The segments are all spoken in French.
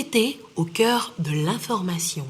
vérité au cœur de l'information.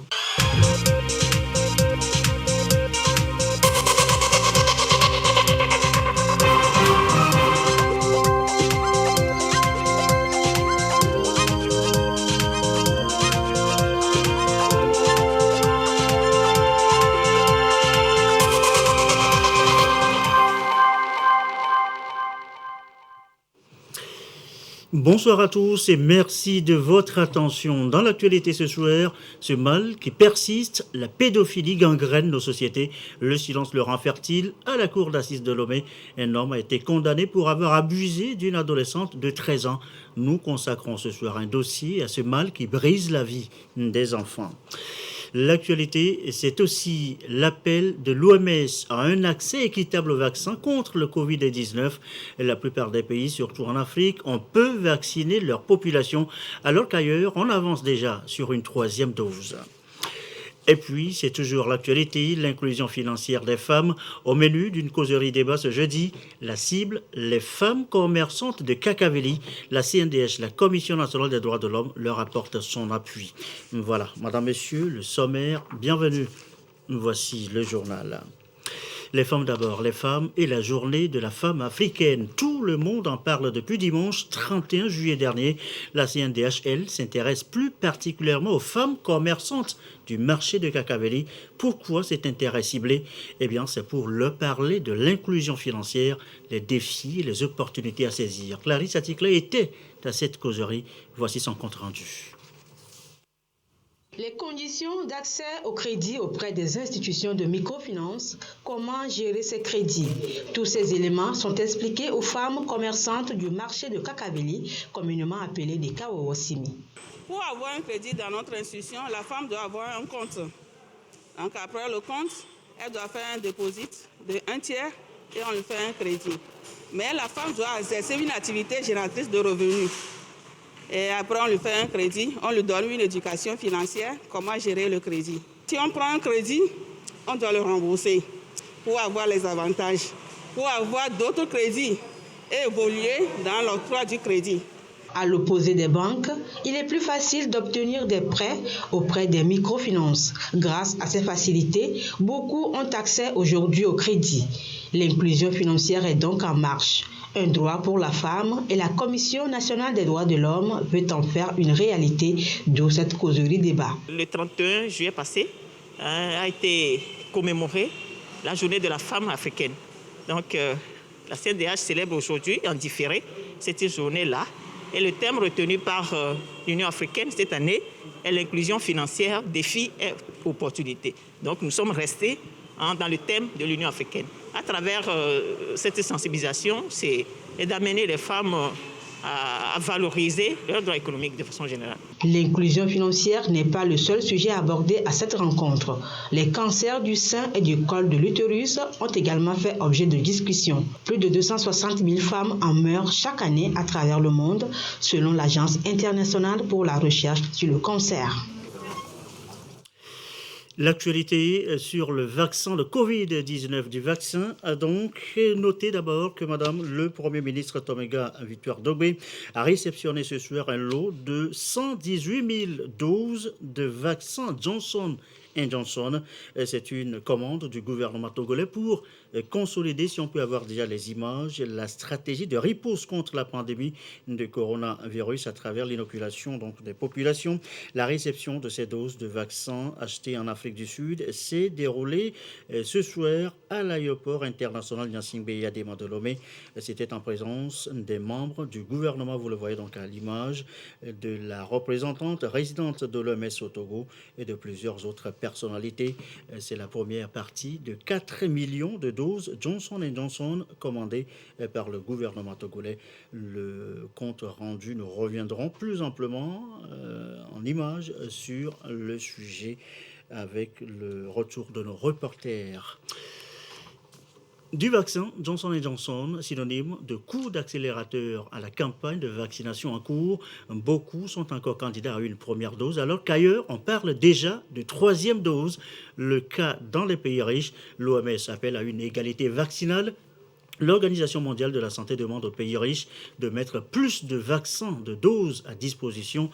Bonsoir à tous et merci de votre attention. Dans l'actualité ce soir, ce mal qui persiste, la pédophilie gangrène nos sociétés. Le silence le rend fertile. À la cour d'assises de Lomé, un homme a été condamné pour avoir abusé d'une adolescente de 13 ans. Nous consacrons ce soir un dossier à ce mal qui brise la vie des enfants. L'actualité, c'est aussi l'appel de l'OMS à un accès équitable au vaccin contre le Covid-19. La plupart des pays, surtout en Afrique, on peut vacciner leur population, alors qu'ailleurs, on avance déjà sur une 3e dose. Et puis, c'est toujours l'actualité, l'inclusion financière des femmes. Au menu d'une causerie débat ce jeudi, la cible, les femmes commerçantes de Kakaveli. La CNDH, la Commission nationale des droits de l'homme, leur apporte son appui. Voilà, madame, messieurs, le sommaire, bienvenue. Voici le journal. Les femmes d'abord, les femmes et la journée de la femme africaine. Tout le monde en parle depuis dimanche 31 juillet dernier. La CNDH, elle, s'intéresse plus particulièrement aux femmes commerçantes du marché de Kakaveli. Pourquoi cet intérêt ciblé? Eh bien, c'est pour leur parler de l'inclusion financière, les défis et les opportunités à saisir. Clarisse Atikle était à cette causerie. Voici son compte-rendu. Les conditions d'accès au crédit auprès des institutions de microfinance, comment gérer ces crédits. Tous ces éléments sont expliqués aux femmes commerçantes du marché de Kakaveli, communément appelé des Kawawasimi. Pour avoir un crédit dans notre institution, la femme doit avoir un compte. Donc après le compte, elle doit faire un dépôt de 1/3 et on lui fait un crédit. Mais la femme doit exercer une activité génératrice de revenus. Et après, on lui fait un crédit, on lui donne une éducation financière, comment gérer le crédit. Si on prend un crédit, on doit le rembourser pour avoir les avantages, pour avoir d'autres crédits et évoluer dans l'octroi du crédit. À l'opposé des banques, il est plus facile d'obtenir des prêts auprès des microfinances. Grâce à ces facilités, beaucoup ont accès aujourd'hui au crédit. L'inclusion financière est donc en marche. Un droit pour la femme et la Commission nationale des droits de l'homme veut en faire une réalité, d'où cette causerie débat. Le 31 juillet passé a été commémorée la journée de la femme africaine. Donc la CNDH célèbre aujourd'hui en différé cette journée-là. Et le thème retenu par l'Union africaine cette année est l'inclusion financière, défis et opportunités. Donc nous sommes restés dans le thème de l'Union africaine. À travers cette sensibilisation, c'est d'amener les femmes à valoriser leurs droits économiques de façon générale. L'inclusion financière n'est pas le seul sujet abordé à cette rencontre. Les cancers du sein et du col de l'utérus ont également fait objet de discussion. Plus de 260 000 femmes en meurent chaque année à travers le monde, selon l'Agence internationale pour la recherche sur le cancer. L'actualité sur le vaccin, le Covid-19 du vaccin, a donc noté d'abord que Madame le Premier ministre Tomiga Victoire Dogbe a réceptionné ce soir un lot de 118 000 doses de vaccin Johnson & Johnson. C'est une commande du gouvernement togolais pour consolider, si on peut avoir déjà les images, la stratégie de riposte contre la pandémie de coronavirus à travers l'inoculation donc des populations. La réception de ces doses de vaccins achetées en Afrique du Sud s'est déroulée ce soir à l'aéroport international Gnassingbé Yadema de Lomé. C'était en présence des membres du gouvernement, vous le voyez donc à l'image, de la représentante résidente de l'OMS au Togo et de plusieurs autres personnalités. C'est la première partie de 4 millions de doses Johnson & Johnson commandées par le gouvernement togolais. Le compte rendu, nous reviendrons plus amplement en images sur le sujet avec le retour de nos reporters. Du vaccin Johnson & Johnson, synonyme de coup d'accélérateur à la campagne de vaccination en cours. Beaucoup sont encore candidats à une première dose, alors qu'ailleurs, on parle déjà de 3e dose. Le cas dans les pays riches, l'OMS appelle à une égalité vaccinale. L'Organisation mondiale de la santé demande aux pays riches de mettre plus de vaccins, de doses à disposition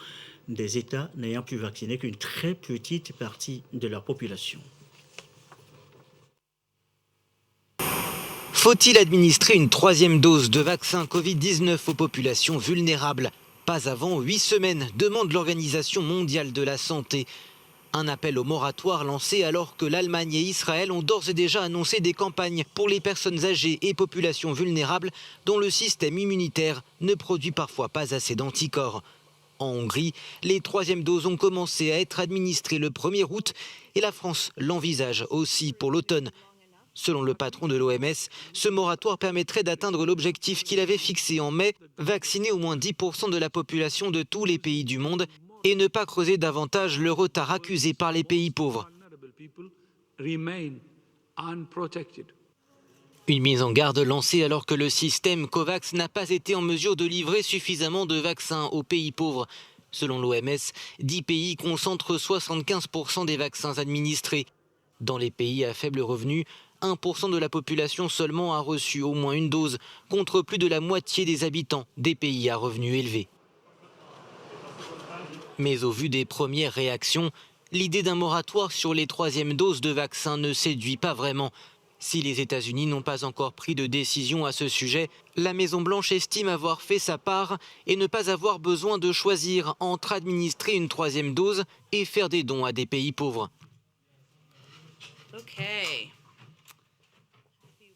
des États n'ayant pu vacciner qu'une très petite partie de leur population. Faut-il administrer une troisième dose de vaccin Covid-19 aux populations vulnérables? Pas avant 8 semaines, demande l'Organisation mondiale de la santé. Un appel au moratoire lancé alors que l'Allemagne et Israël ont d'ores et déjà annoncé des campagnes pour les personnes âgées et populations vulnérables dont le système immunitaire ne produit parfois pas assez d'anticorps. En Hongrie, les troisièmes doses ont commencé à être administrées le 1er août et la France l'envisage aussi pour l'automne. Selon le patron de l'OMS, ce moratoire permettrait d'atteindre l'objectif qu'il avait fixé en mai, vacciner au moins 10% de la population de tous les pays du monde et ne pas creuser davantage le retard accusé par les pays pauvres. Une mise en garde lancée alors que le système COVAX n'a pas été en mesure de livrer suffisamment de vaccins aux pays pauvres. Selon l'OMS, 10 pays concentrent 75% des vaccins administrés. Dans les pays à faible revenu, 1% de la population seulement a reçu au moins une dose, contre plus de la moitié des habitants des pays à revenus élevés. Mais au vu des premières réactions, l'idée d'un moratoire sur les troisièmes doses de vaccin ne séduit pas vraiment. Si les États-Unis n'ont pas encore pris de décision à ce sujet, la Maison-Blanche estime avoir fait sa part et ne pas avoir besoin de choisir entre administrer une troisième dose et faire des dons à des pays pauvres.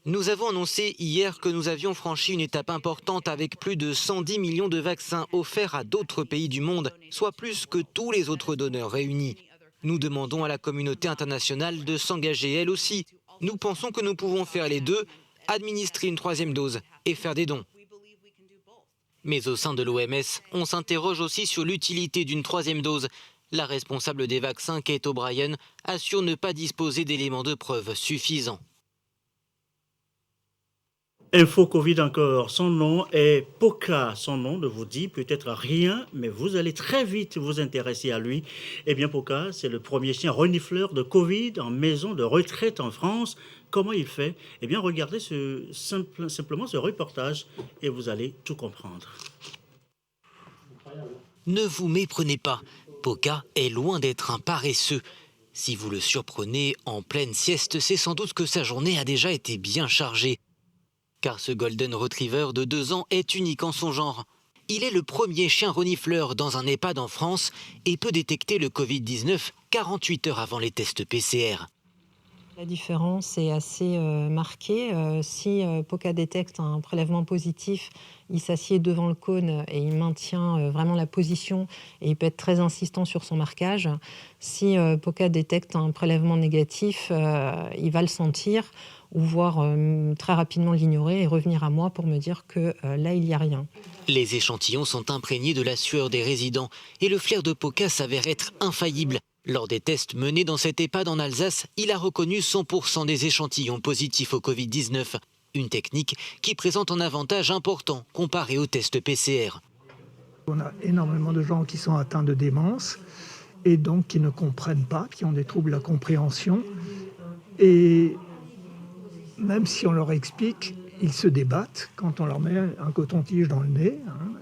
Nous avons annoncé hier que nous avions franchi une étape importante avec plus de 110 millions de vaccins offerts à d'autres pays du monde, soit plus que tous les autres donneurs réunis. Nous demandons à la communauté internationale de s'engager elle aussi. Nous pensons que nous pouvons faire les deux, administrer une troisième dose et faire des dons. Mais au sein de l'OMS, on s'interroge aussi sur l'utilité d'une troisième dose. La responsable des vaccins, Kate O'Brien, assure ne pas disposer d'éléments de preuve suffisants. Info Covid encore, son nom est Poka. Son nom ne vous dit peut-être rien, mais vous allez très vite vous intéresser à lui. Eh bien Poka, c'est le premier chien renifleur de Covid en maison de retraite en France. Comment il fait? Eh bien regardez simplement ce reportage et vous allez tout comprendre. Ne vous méprenez pas, Poka est loin d'être un paresseux. Si vous le surprenez en pleine sieste, c'est sans doute que sa journée a déjà été bien chargée. Car ce Golden Retriever de 2 ans est unique en son genre. Il est le premier chien renifleur dans un EHPAD en France et peut détecter le Covid-19 48 heures avant les tests PCR. La différence est assez marquée. Si Poka détecte un prélèvement positif, il s'assied devant le cône et il maintient vraiment la position et il peut être très insistant sur son marquage. Si Poka détecte un prélèvement négatif, il va le sentir ou voir très rapidement l'ignorer et revenir à moi pour me dire que là, il n'y a rien. Les échantillons sont imprégnés de la sueur des résidents et le flair de Poka s'avère être infaillible. Lors des tests menés dans cet EHPAD en Alsace, il a reconnu 100% des échantillons positifs au Covid-19. Une technique qui présente un avantage important comparé aux tests PCR. On a énormément de gens qui sont atteints de démence et donc qui ne comprennent pas, qui ont des troubles de la compréhension. Et même si on leur explique, ils se débattent quand on leur met un coton-tige dans le nez.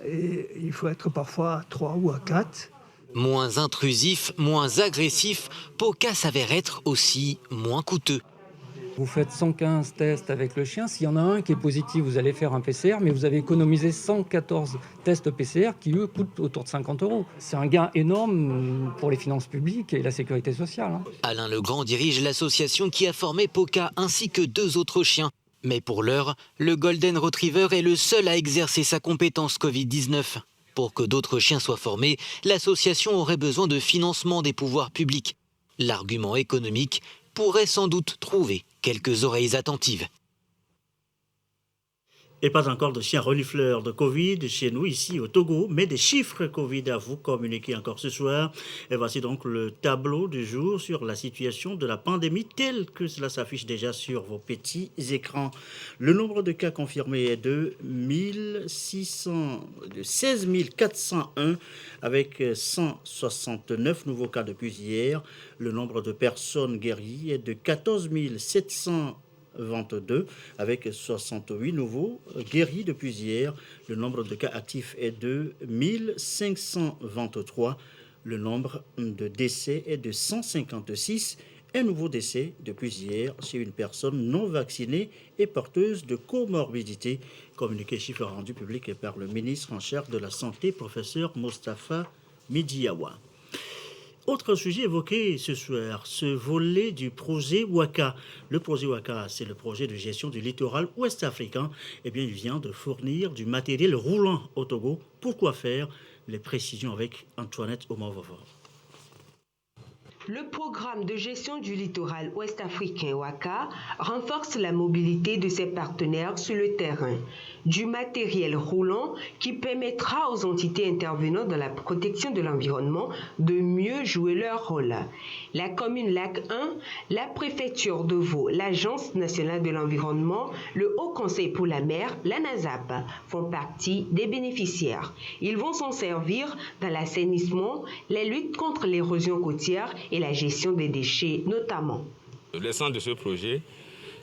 Et il faut être parfois à 3 ou à 4. Moins intrusif, moins agressif, Poka s'avère être aussi moins coûteux. Vous faites 115 tests avec le chien. S'il y en a un qui est positif, vous allez faire un PCR, mais vous avez économisé 114 tests PCR qui, eux, coûtent autour de 50 €. C'est un gain énorme pour les finances publiques et la sécurité sociale. Alain Legrand dirige l'association qui a formé Poka ainsi que 2 autres chiens. Mais pour l'heure, le Golden Retriever est le seul à exercer sa compétence Covid-19. Pour que d'autres chiens soient formés, l'association aurait besoin de financement des pouvoirs publics. L'argument économique pourrait sans doute trouver quelques oreilles attentives. Et pas encore de chiens renifleurs de Covid chez nous ici au Togo, mais des chiffres Covid à vous communiquer encore ce soir. Et voici donc le tableau du jour sur la situation de la pandémie tel que cela s'affiche déjà sur vos petits écrans. Le nombre de cas confirmés est de 16 401 avec 169 nouveaux cas depuis hier. Le nombre de personnes guéries est de 14 700 22 avec 68 nouveaux guéris depuis hier. Le nombre de cas actifs est de 1523. Le nombre de décès est de 156. Un nouveau décès depuis hier chez une personne non vaccinée et porteuse de comorbidité. Communiqué chiffre rendu public par le ministre en charge de la Santé, professeur Mostafa Midiawa. Autre sujet évoqué ce soir, ce volet du projet WACA. Le projet WACA, c'est le projet de gestion du littoral ouest africain. Eh bien, il vient de fournir du matériel roulant au Togo. Pourquoi faire? Les précisions avec Antoinette Omovovor. Le programme de gestion du littoral ouest africain WACA renforce la mobilité de ses partenaires sur le terrain. Du matériel roulant qui permettra aux entités intervenant dans la protection de l'environnement de mieux jouer leur rôle. La commune Lac 1, la préfecture de Vaud, l'Agence nationale de l'environnement, le Haut Conseil pour la mer, la NASAP, font partie des bénéficiaires. Ils vont s'en servir dans l'assainissement, la lutte contre l'érosion côtière et la gestion des déchets notamment. L'essence de ce projet,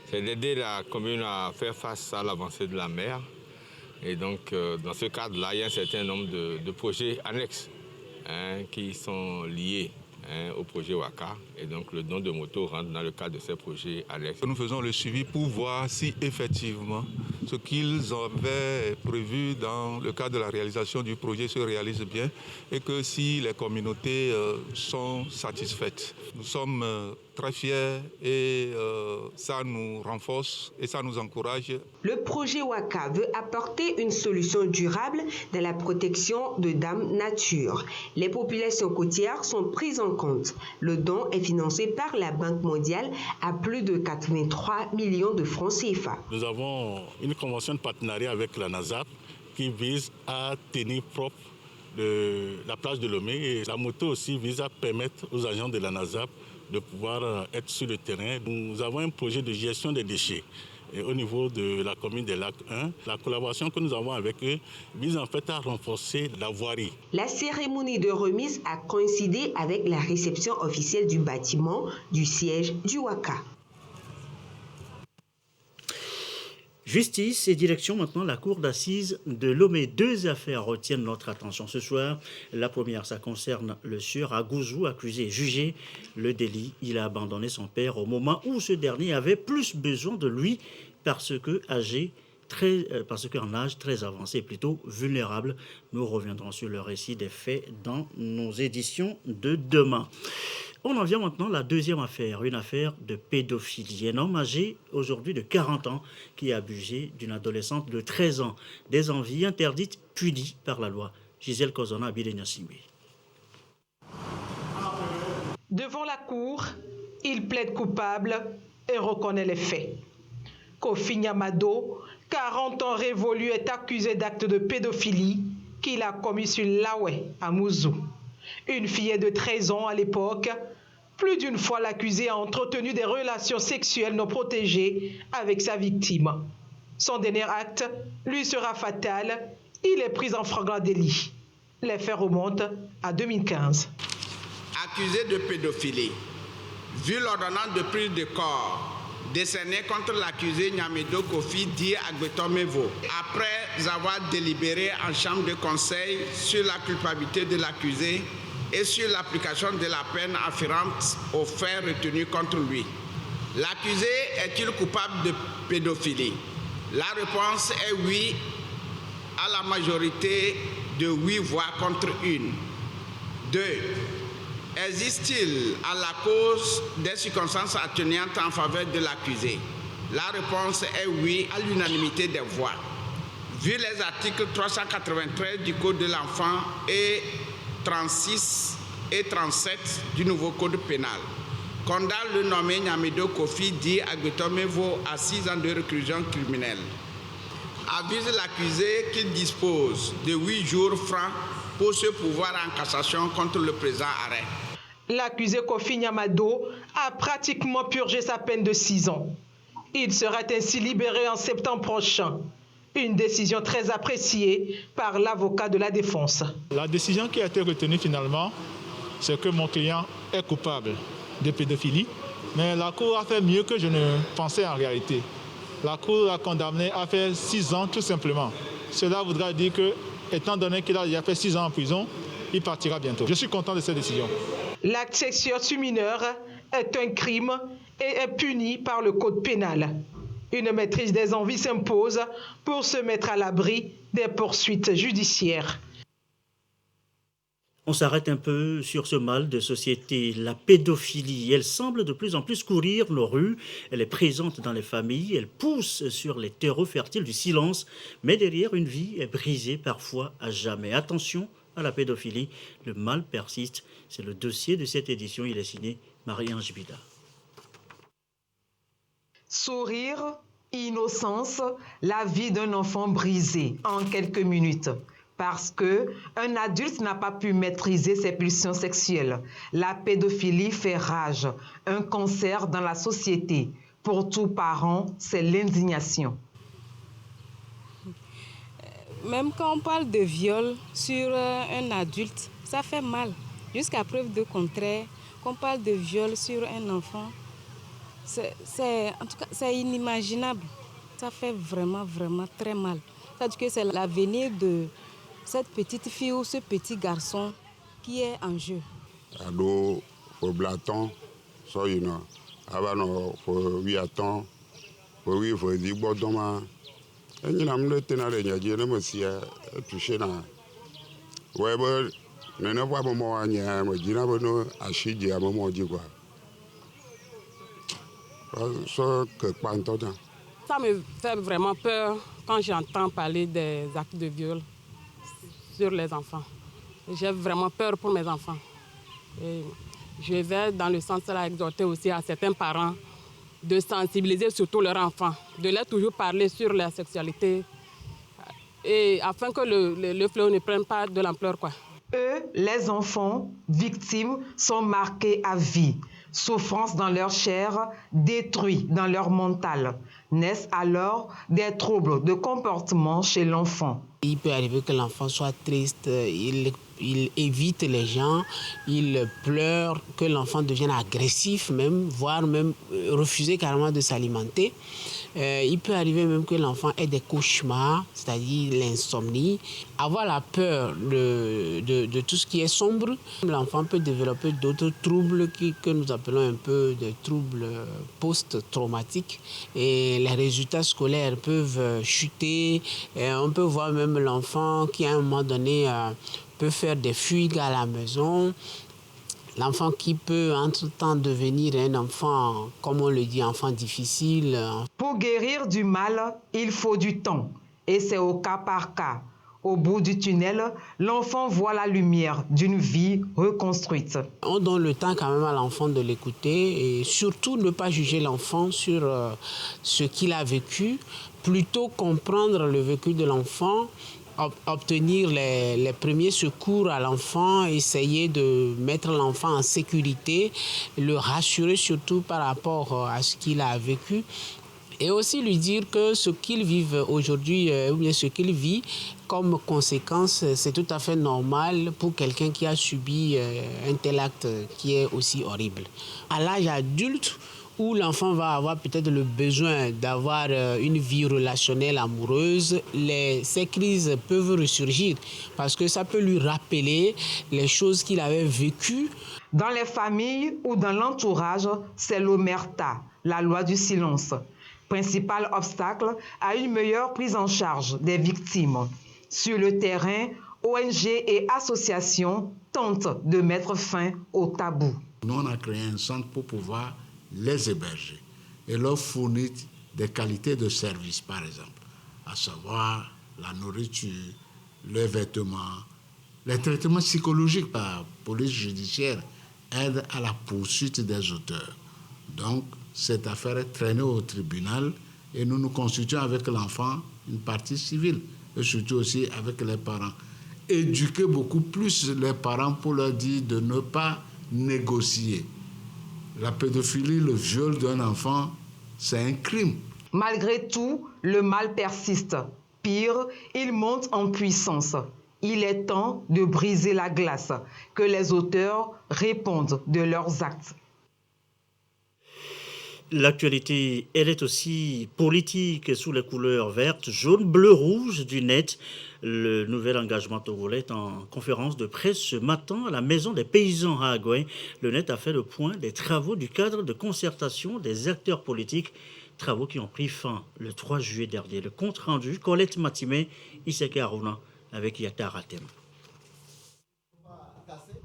c'est d'aider la commune à faire face à l'avancée de la mer. Et donc, dans ce cadre-là, il y a un certain nombre de projets annexes qui sont liés au projet WACA. Et donc, le don de motos rentre dans le cadre de ces projets annexes. Nous faisons le suivi pour voir si effectivement ce qu'ils avaient prévu dans le cadre de la réalisation du projet se réalise bien et que si les communautés sont satisfaites. Nous sommes très fiers et ça nous renforce et ça nous encourage. Le projet WACA veut apporter une solution durable dans la protection de Dame Nature. Les populations côtières sont prises en compte. Le don est financé par la Banque mondiale à plus de 83 millions de francs CFA. Nous avons une convention de partenariat avec la NASAP qui vise à tenir propre la plage de Lomé. Et la moto aussi vise à permettre aux agents de la NASAP de pouvoir être sur le terrain. Nous avons un projet de gestion des déchets. Et au niveau de la commune des Lacs 1, la collaboration que nous avons avec eux vise en fait à renforcer la voirie. La cérémonie de remise a coïncidé avec la réception officielle du bâtiment du siège du WACA. Justice et direction maintenant la cour d'assises de Lomé. Deux affaires retiennent notre attention ce soir. La première, ça concerne le sieur Agouzou, accusé et jugé. Le délit, il a abandonné son père au moment où ce dernier avait plus besoin de lui parce qu'en âge très avancé, plutôt vulnérable. Nous reviendrons sur le récit des faits dans nos éditions de demain. On en vient maintenant à la deuxième affaire, une affaire de pédophilie. Un homme âgé aujourd'hui de 40 ans qui a abusé d'une adolescente de 13 ans. Des envies interdites punies par la loi. Gisèle Kozona, Abidé Nyassimbe. Devant la cour, il plaide coupable et reconnaît les faits. Kofi Nyamado, 40 ans révolu, est accusé d'actes de pédophilie qu'il a commis sur Laoué, à Mouzou. Une fillette de 13 ans à l'époque. Plus d'une fois, l'accusé a entretenu des relations sexuelles non protégées avec sa victime. Son dernier acte lui sera fatal. Il est pris en flagrant délit. Les faits remontent à 2015. Accusé de pédophilie, vu l'ordonnance de prise de corps décernée contre l'accusé Nyamedo Kofi dit Agbeton-Mevo, après avoir délibéré en chambre de conseil sur la culpabilité de l'accusé et sur l'application de la peine afférente aux faits retenus contre lui. L'accusé est-il coupable de pédophilie? La réponse est oui, à la majorité de 8 voix contre 1. 2. Existe-t-il à la cause des circonstances atténuantes en faveur de l'accusé? La réponse est oui, à l'unanimité des voix. Vu les articles 393 du Code de l'enfant et 36 et 37 du nouveau Code pénal, condamne le nommé Nyamedo Kofi dit Agbeton-Mevo à 6 ans de réclusion criminelle. Avise l'accusé qu'il dispose de 8 jours francs pour se pouvoir en cassation contre le présent arrêt. L'accusé Kofi Nyamado a pratiquement purgé sa peine de 6 ans. Il sera ainsi libéré en septembre prochain. Une décision très appréciée par l'avocat de la défense. La décision qui a été retenue finalement, c'est que mon client est coupable de pédophilie, Mais la Cour a fait mieux que je ne pensais en réalité. La Cour l'a condamné à faire 6 ans tout simplement. Cela voudra dire que, étant donné qu'il a déjà fait 6 ans en prison, il partira bientôt. Je suis content de cette décision. L'acte sexuel sur mineur est un crime et est puni par le code pénal. Une maîtrise des envies s'impose pour se mettre à l'abri des poursuites judiciaires. On s'arrête un peu sur ce mal de société, la pédophilie. Elle semble de plus en plus courir nos rues. Elle est présente dans les familles. Elle pousse sur les terreaux fertiles du silence. Mais derrière, une vie est brisée parfois à jamais. Attention à la pédophilie. Le mal persiste. C'est le dossier de cette édition. Il est signé Marie-Ange Bida. Sourire, innocence, la vie d'un enfant brisée en quelques minutes. Parce qu'un adulte n'a pas pu maîtriser ses pulsions sexuelles. La pédophilie fait rage, un cancer dans la société. Pour tout parent, c'est l'indignation. Même quand on parle de viol sur un adulte, ça fait mal. Jusqu'à preuve de contraire, qu'on parle de viol sur un enfant, en tout cas, c'est inimaginable. Ça fait vraiment, vraiment très mal. C'est-à-dire que c'est l'avenir de cette petite fille ou ce petit garçon qui est en jeu. Ado fo blaton so yino abano fo wiaton fo wi fo di bodoma enyina mle tenale nyaje ne mosia touché na webo ne ne wa mo anya mo jina bono ashije amomo ji quoi so que panto. Ça me fait vraiment peur quand j'entends parler des actes de viol sur les enfants. J'ai vraiment peur pour mes enfants. Et je vais dans le sens là exhorter aussi à certains parents de sensibiliser surtout leurs enfants, de leur toujours parler sur la sexualité et afin que le fléau ne prenne pas de l'ampleur, quoi. Eux, les enfants victimes, sont marqués à vie. Souffrance dans leur chair, détruits dans leur mental. Naissent alors des troubles de comportement chez l'enfant. Il peut arriver que l'enfant soit triste, il évite les gens, il pleure, que l'enfant devienne agressif même, voire même refuser carrément de s'alimenter. Il peut arriver même que l'enfant ait des cauchemars, c'est-à-dire l'insomnie, avoir la peur de tout ce qui est sombre. L'enfant peut développer d'autres troubles que nous appelons un peu des troubles post-traumatiques. Et les résultats scolaires peuvent chuter. Et on peut voir même l'enfant qui, à un moment donné, peut faire des fugues à la maison. L'enfant qui peut, entre-temps, devenir un enfant, comme on le dit, enfant difficile. Pour guérir du mal, il faut du temps. Et c'est au cas par cas. Au bout du tunnel, l'enfant voit la lumière d'une vie reconstruite. On donne le temps quand même à l'enfant de l'écouter et surtout ne pas juger l'enfant sur ce qu'il a vécu, plutôt comprendre le vécu de l'enfant, obtenir les premiers secours à l'enfant, essayer de mettre l'enfant en sécurité, le rassurer surtout par rapport à ce qu'il a vécu. Et aussi lui dire que ce qu'il vit aujourd'hui, ou bien ce qu'il vit comme conséquence, c'est tout à fait normal pour quelqu'un qui a subi un tel acte qui est aussi horrible. À l'âge adulte, où l'enfant va avoir peut-être le besoin d'avoir une vie relationnelle amoureuse, ces crises peuvent ressurgir parce que ça peut lui rappeler les choses qu'il avait vécues. Dans les familles ou dans l'entourage, c'est l'omerta, la loi du silence. Principal obstacle à une meilleure prise en charge des victimes. Sur le terrain, ONG et associations tentent de mettre fin au tabou. Nous, on a créé un centre pour pouvoir les héberger et leur fournir des qualités de service, par exemple, à savoir la nourriture, les vêtements, les traitements psychologiques par police judiciaire aident à la poursuite des auteurs. Donc, cette affaire est traînée au tribunal et nous nous constituons avec l'enfant une partie civile et surtout aussi avec les parents. Éduquer beaucoup plus les parents pour leur dire de ne pas négocier. La pédophilie, le viol d'un enfant, c'est un crime. Malgré tout, le mal persiste. Pire, il monte en puissance. Il est temps de briser la glace, que les auteurs répondent de leurs actes. L'actualité, elle est aussi politique sous les couleurs vertes, jaune, bleu, rouge du net. Le nouvel engagement togolais est en conférence de presse ce matin à la Maison des paysans à Agouin. Le net a fait le point des travaux du cadre de concertation des acteurs politiques, travaux qui ont pris fin le 3 juillet dernier. Le compte rendu, Colette Matimé, Iseke Aruna avec Yatar Atem.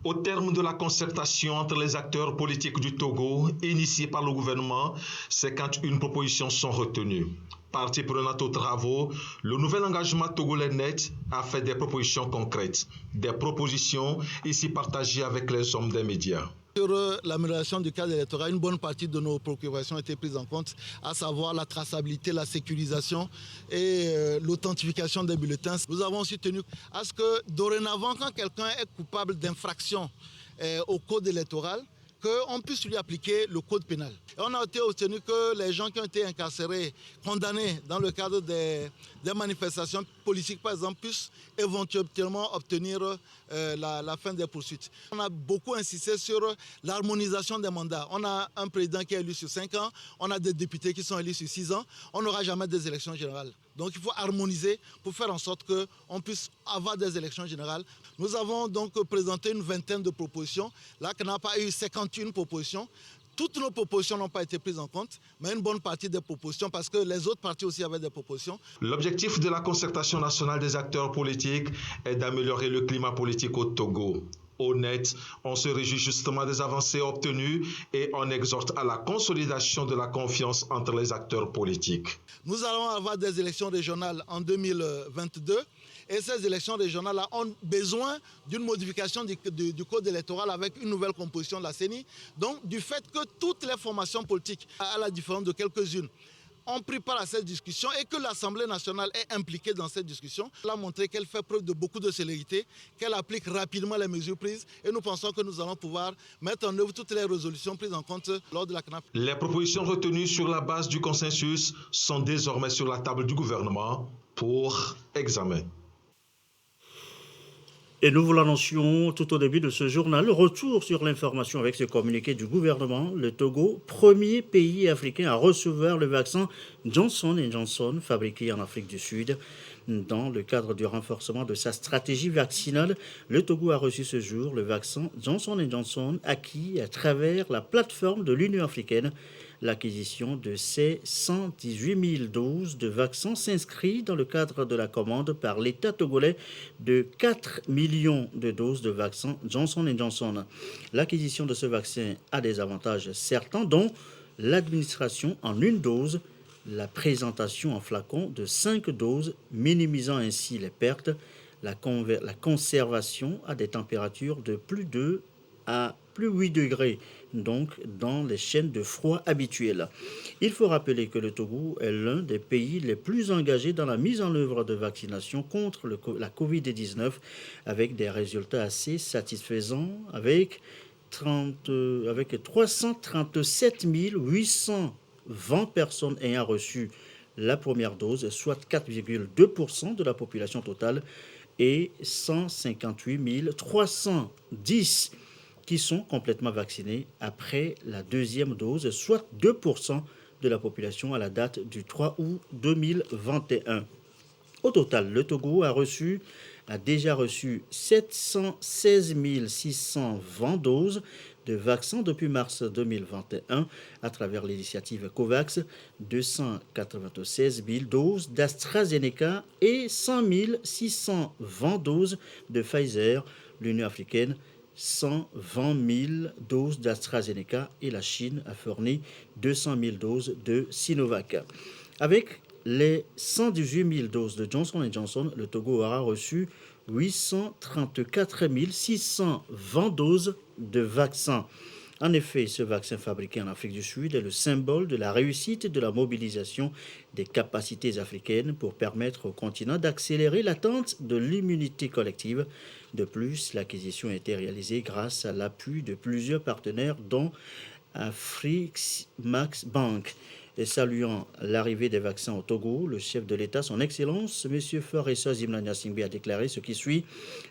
Au terme de la concertation entre les acteurs politiques du Togo, initiée par le gouvernement, 51 propositions sont retenues. Partie prenante aux travaux, le nouvel engagement togolais net a fait des propositions concrètes. Des propositions ici partagées avec les hommes des médias. Sur l'amélioration du cadre électoral, une bonne partie de nos préoccupations ont été prises en compte, à savoir la traçabilité, la sécurisation et l'authentification des bulletins. Nous avons aussi tenu à ce que dorénavant, quand quelqu'un est coupable d'infraction au code électoral, qu'on puisse lui appliquer le code pénal. Et on a été obtenu que les gens qui ont été incarcérés, condamnés dans le cadre des manifestations politiques, par exemple, puissent éventuellement obtenir la fin des poursuites. On a beaucoup insisté sur l'harmonisation des mandats. On a un président qui est élu sur 5 ans, on a des députés qui sont élus sur 6 ans, on n'aura jamais des élections générales. Donc il faut harmoniser pour faire en sorte qu'on puisse avoir des élections générales. Nous avons donc présenté une vingtaine de propositions. Là, qu'on n'a pas eu 51 propositions. Toutes nos propositions n'ont pas été prises en compte, mais une bonne partie des propositions, parce que les autres partis aussi avaient des propositions. L'objectif de la concertation nationale des acteurs politiques est d'améliorer le climat politique au Togo. Honnête, on se réjouit justement des avancées obtenues et on exhorte à la consolidation de la confiance entre les acteurs politiques. Nous allons avoir des élections régionales en 2022 et ces élections régionales ont besoin d'une modification du code électoral avec une nouvelle composition de la CENI. Donc du fait que toutes les formations politiques, à la différence de quelques-unes, ont pris part à cette discussion et que l'Assemblée nationale est impliquée dans cette discussion. Elle a montré qu'elle fait preuve de beaucoup de célérité, qu'elle applique rapidement les mesures prises et nous pensons que nous allons pouvoir mettre en œuvre toutes les résolutions prises en compte lors de la CNAP. Les propositions retenues sur la base du consensus sont désormais sur la table du gouvernement pour examen. Et nous vous l'annoncions tout au début de ce journal. Retour sur l'information avec ce communiqué du gouvernement. Le Togo, premier pays africain à recevoir le vaccin Johnson & Johnson, fabriqué en Afrique du Sud. Dans le cadre du renforcement de sa stratégie vaccinale, le Togo a reçu ce jour le vaccin Johnson & Johnson acquis à travers la plateforme de l'Union africaine. L'acquisition de ces 118 000 doses de vaccins s'inscrit dans le cadre de la commande par l'État togolais de 4 millions de doses de vaccins Johnson & Johnson. L'acquisition de ce vaccin a des avantages certains, dont l'administration en une dose, la présentation en flacon de 5 doses, minimisant ainsi les pertes, la conservation à des températures de plus 2 à plus 8 degrés, donc dans les chaînes de froid habituelles. Il faut rappeler que le Togo est l'un des pays les plus engagés dans la mise en œuvre de vaccination contre la Covid-19, avec des résultats assez satisfaisants, avec 337 820 personnes ayant reçu la première dose, soit 4,2% de la population totale, et 158 310 qui sont complètement vaccinés après la deuxième dose, soit 2% de la population à la date du 3 août 2021. Au total, le Togo a déjà reçu 716 620 doses de vaccins depuis mars 2021 à travers l'initiative COVAX, 296 000 doses d'AstraZeneca et 100 620 doses de Pfizer. L'Union africaine, 120 000 doses d'AstraZeneca et la Chine a fourni 200 000 doses de Sinovac. Avec les 118 000 doses de Johnson & Johnson, le Togo aura reçu 834 620 doses de vaccins. En effet, ce vaccin fabriqué en Afrique du Sud est le symbole de la réussite de la mobilisation des capacités africaines pour permettre au continent d'accélérer l'atteinte de l'immunité collective. De plus, l'acquisition a été réalisée grâce à l'appui de plusieurs partenaires, dont Afrimax Bank. Et saluant l'arrivée des vaccins au Togo, le chef de l'État, son Excellence, M. Faure Zimna Singbe, a déclaré ce qui suit.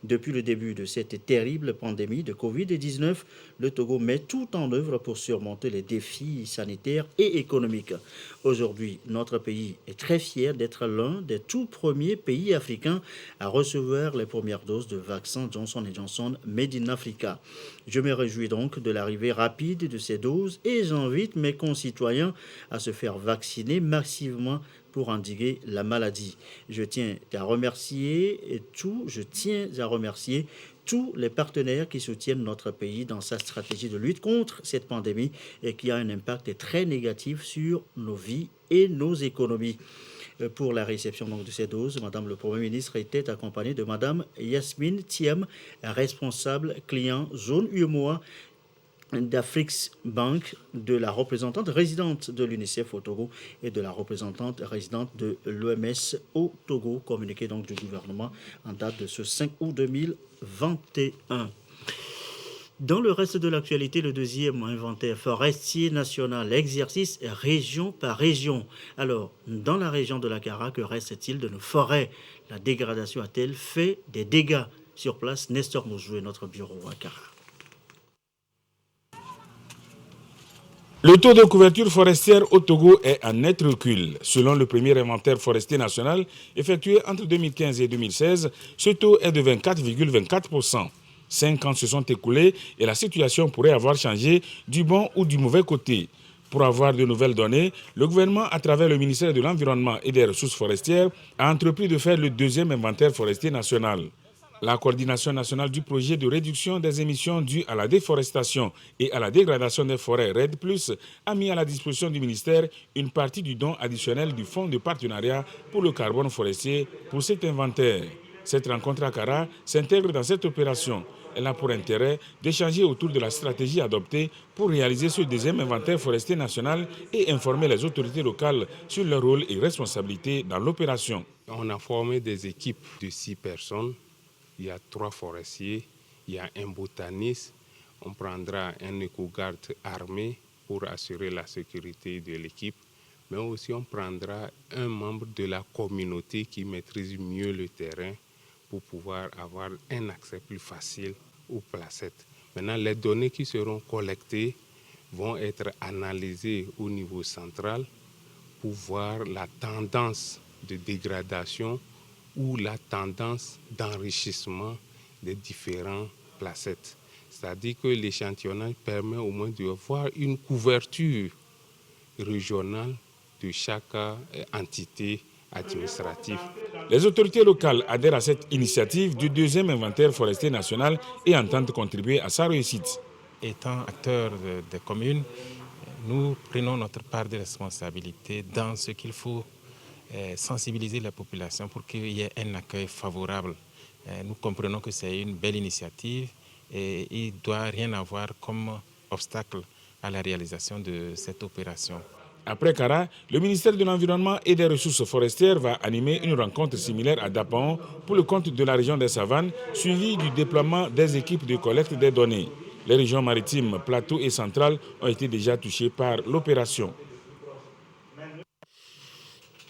Depuis le début de cette terrible pandémie de Covid-19, le Togo met tout en œuvre pour surmonter les défis sanitaires et économiques. Aujourd'hui, notre pays est très fier d'être l'un des tout premiers pays africains à recevoir les premières doses de vaccins Johnson & Johnson Made in Africa. Je me réjouis donc de l'arrivée rapide de ces doses et j'invite mes concitoyens à se faire vacciner massivement pour endiguer la maladie. Je tiens à remercier tous les partenaires qui soutiennent notre pays dans sa stratégie de lutte contre cette pandémie et qui a un impact très négatif sur nos vies et nos économies. Pour la réception donc, de ces doses, Madame le Premier ministre était accompagnée de Madame Yasmine Thiem, responsable client zone UEMOA d'Afrix Bank, de la représentante résidente de l'UNICEF au Togo et de la représentante résidente de l'OMS au Togo, communiqué donc du gouvernement en date de ce 5 août 2021. Dans le reste de l'actualité, le deuxième inventaire forestier national, exercice région par région. Alors, dans la région de l'Akara, que reste-t-il de nos forêts? La dégradation a-t-elle fait des dégâts? Sur place, Nestor Moujoué, notre bureau à Akara. Le taux de couverture forestière au Togo est en net recul. Selon le premier inventaire forestier national effectué entre 2015 et 2016, ce taux est de 24,24%. 5 ans se sont écoulés et la situation pourrait avoir changé du bon ou du mauvais côté. Pour avoir de nouvelles données, le gouvernement, à travers le ministère de l'Environnement et des Ressources forestières, a entrepris de faire le deuxième inventaire forestier national. La coordination nationale du projet de réduction des émissions dues à la déforestation et à la dégradation des forêts RED+, a mis à la disposition du ministère une partie du don additionnel du Fonds de partenariat pour le carbone forestier pour cet inventaire. Cette rencontre à Akara s'intègre dans cette opération. Elle a pour intérêt d'échanger autour de la stratégie adoptée pour réaliser ce deuxième inventaire forestier national et informer les autorités locales sur leur rôle et responsabilités dans l'opération. On a formé des équipes de 6 personnes. Il y a 3 forestiers, il y a un botaniste, on prendra un éco-garde armé pour assurer la sécurité de l'équipe, mais aussi on prendra un membre de la communauté qui maîtrise mieux le terrain pour pouvoir avoir un accès plus facile aux placettes. Maintenant, les données qui seront collectées vont être analysées au niveau central pour voir la tendance de dégradation ou la tendance d'enrichissement des différentes placettes. C'est-à-dire que l'échantillonnage permet au moins de voir une couverture régionale de chaque entité administrative. Les autorités locales adhèrent à cette initiative du deuxième inventaire forestier national et entendent contribuer à sa réussite. Étant acteurs des communes, nous prenons notre part de responsabilité dans ce qu'il faut sensibiliser la population pour qu'il y ait un accueil favorable. Nous comprenons que c'est une belle initiative et il ne doit rien avoir comme obstacle à la réalisation de cette opération. Après Kara, le ministère de l'Environnement et des Ressources forestières va animer une rencontre similaire à Dapon pour le compte de la région des Savanes, suivie du déploiement des équipes de collecte des données. Les régions maritimes, plateaux et centrales ont été déjà touchées par l'opération.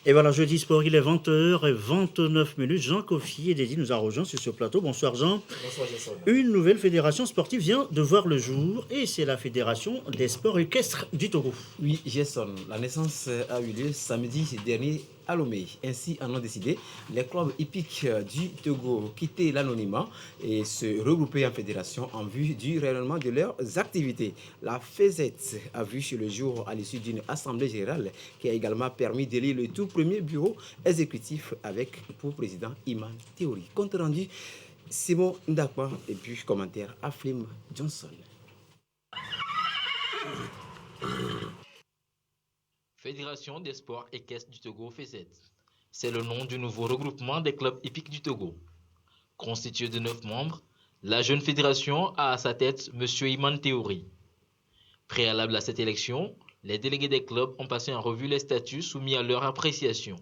Et voilà, jeudi sport, il est 20h29. Jean Kofi et Dédi nous a rejoint sur ce plateau. Bonsoir Jean. Bonsoir Jason. Une nouvelle fédération sportive vient de voir le jour et c'est la Fédération des sports équestres du Togo. Oui, Jason, la naissance a eu lieu samedi dernier à Lomé. Ainsi en ont décidé les clubs hippiques du Togo quitter l'anonymat et se regrouper en fédération en vue du rayonnement de leurs activités. La FESET a vu le jour à l'issue d'une assemblée générale qui a également permis d'élire le tout premier bureau exécutif avec pour président Iman Théory. Compte rendu Simon Ndakwa et puis commentaire Aflim Johnson. Fédération des sports équestres du Togo, FESET. C'est le nom du nouveau regroupement des clubs hippiques du Togo. Constitué de 9 membres, la jeune fédération a à sa tête M. Iman Théory. Préalable à cette élection, les délégués des clubs ont passé en revue les statuts soumis à leur appréciation.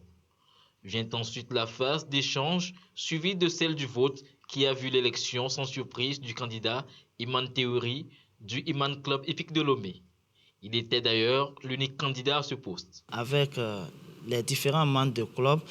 Vient ensuite la phase d'échange, suivie de celle du vote qui a vu l'élection sans surprise du candidat Iman Théory du Iman Club hippique de Lomé. Il était d'ailleurs l'unique candidat à ce poste. Avec les différents membres de club,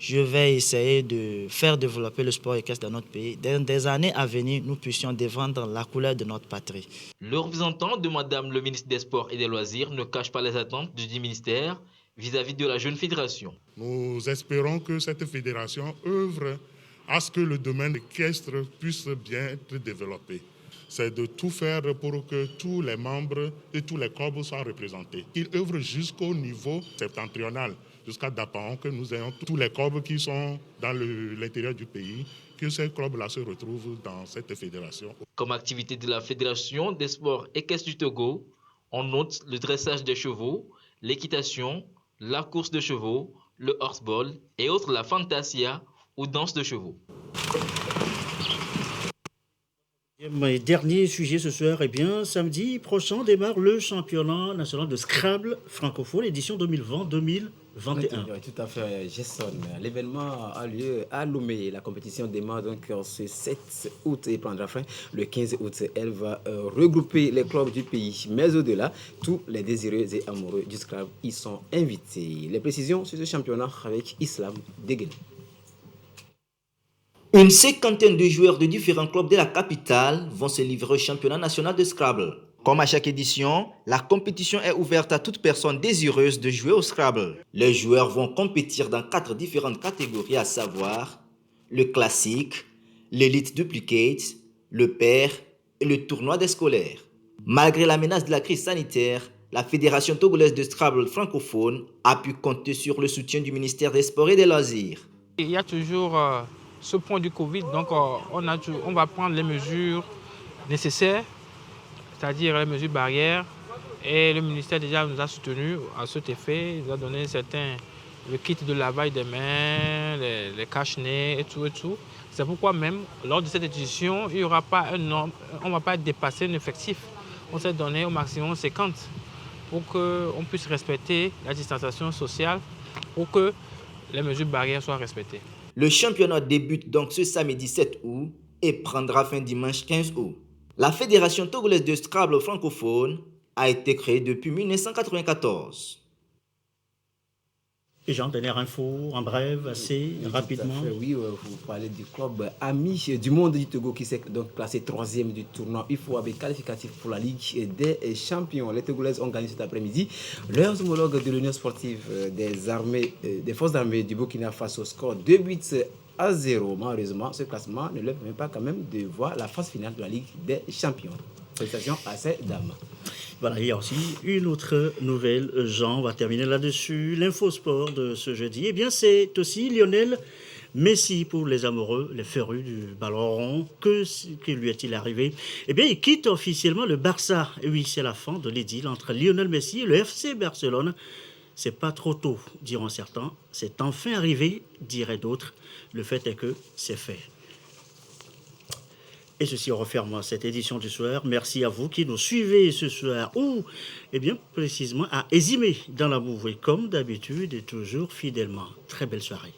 je vais essayer de faire développer le sport équestre dans notre pays. Dans des années à venir, nous puissions défendre la couleur de notre patrie. Le représentant de Madame le ministre des Sports et des Loisirs ne cache pas les attentes du dit ministère vis-à-vis de la jeune fédération. Nous espérons que cette fédération œuvre à ce que le domaine équestre puisse bien être développé. C'est de tout faire pour que tous les membres et tous les clubs soient représentés. Ils œuvrent jusqu'au niveau septentrional, jusqu'à Dapaon, que nous ayons tous les clubs qui sont dans l'intérieur du pays, que ces clubs-là se retrouvent dans cette fédération. Comme activité de la Fédération des sports équestres du Togo, on note le dressage des chevaux, l'équitation, la course de chevaux, le horseball et autres la fantasia ou danse de chevaux. Dernier sujet ce soir, samedi prochain démarre le championnat national de Scrabble francophone, édition 2020-2021. Oui, tout à fait, Jason. L'événement a lieu à Lomé. La compétition démarre donc ce 7 août et prendra fin le 15 août. Elle va regrouper les clubs du pays. Mais au-delà, tous les désireux et amoureux du Scrabble y sont invités. Les précisions sur ce championnat avec Islam Deguen. Une cinquantaine de joueurs de différents clubs de la capitale vont se livrer au championnat national de Scrabble. Comme à chaque édition, la compétition est ouverte à toute personne désireuse de jouer au Scrabble. Les joueurs vont compétir dans 4 différentes catégories, à savoir le classique, l'élite duplicate, le pair et le tournoi des scolaires. Malgré la menace de la crise sanitaire, la Fédération togolaise de Scrabble francophone a pu compter sur le soutien du ministère des Sports et des Loisirs. Il y a toujours ce point du Covid, donc on va prendre les mesures nécessaires, c'est-à-dire les mesures barrières, et le ministère déjà nous a soutenus à cet effet. Il nous a donné le kit de lavage des mains, les cache-nez et tout. C'est pourquoi même, lors de cette édition, il y aura pas un nombre, on ne va pas dépasser un effectif. On s'est donné au maximum 50 pour qu'on puisse respecter la distanciation sociale, pour que les mesures barrières soient respectées. Le championnat débute donc ce samedi 7 août et prendra fin dimanche 15 août. La Fédération togolaise de Scrabble francophone a été créée depuis 1994. Et Jean, dernière info, en bref, assez rapidement. Oui, vous parlez du club Ami du monde du Togo qui s'est donc classé 3e du tournoi UFOAB qualificatif pour la Ligue des Champions. Les Togolaises ont gagné cet après-midi leurs homologues de l'Union sportive des forces armées du Burkina Faso, score 2-8-0. Malheureusement, ce classement ne leur permet pas quand même de voir la phase finale de la Ligue des Champions. Félicitations à ces dames. Voilà, il y a aussi une autre nouvelle, Jean, on va terminer là-dessus. L'infosport de ce jeudi, c'est aussi Lionel Messi pour les amoureux, les férus du ballon rond. Que lui est-il arrivé? Il quitte officiellement le Barça. Et oui, c'est la fin de l'idylle entre Lionel Messi et le FC Barcelone. C'est pas trop tôt, diront certains. C'est enfin arrivé, diraient d'autres. Le fait est que c'est fait. Et ceci referme cette édition du soir. Merci à vous qui nous suivez ce soir ou, précisément à Ezimé dans la Bouvouée, comme d'habitude et toujours fidèlement. Très belle soirée.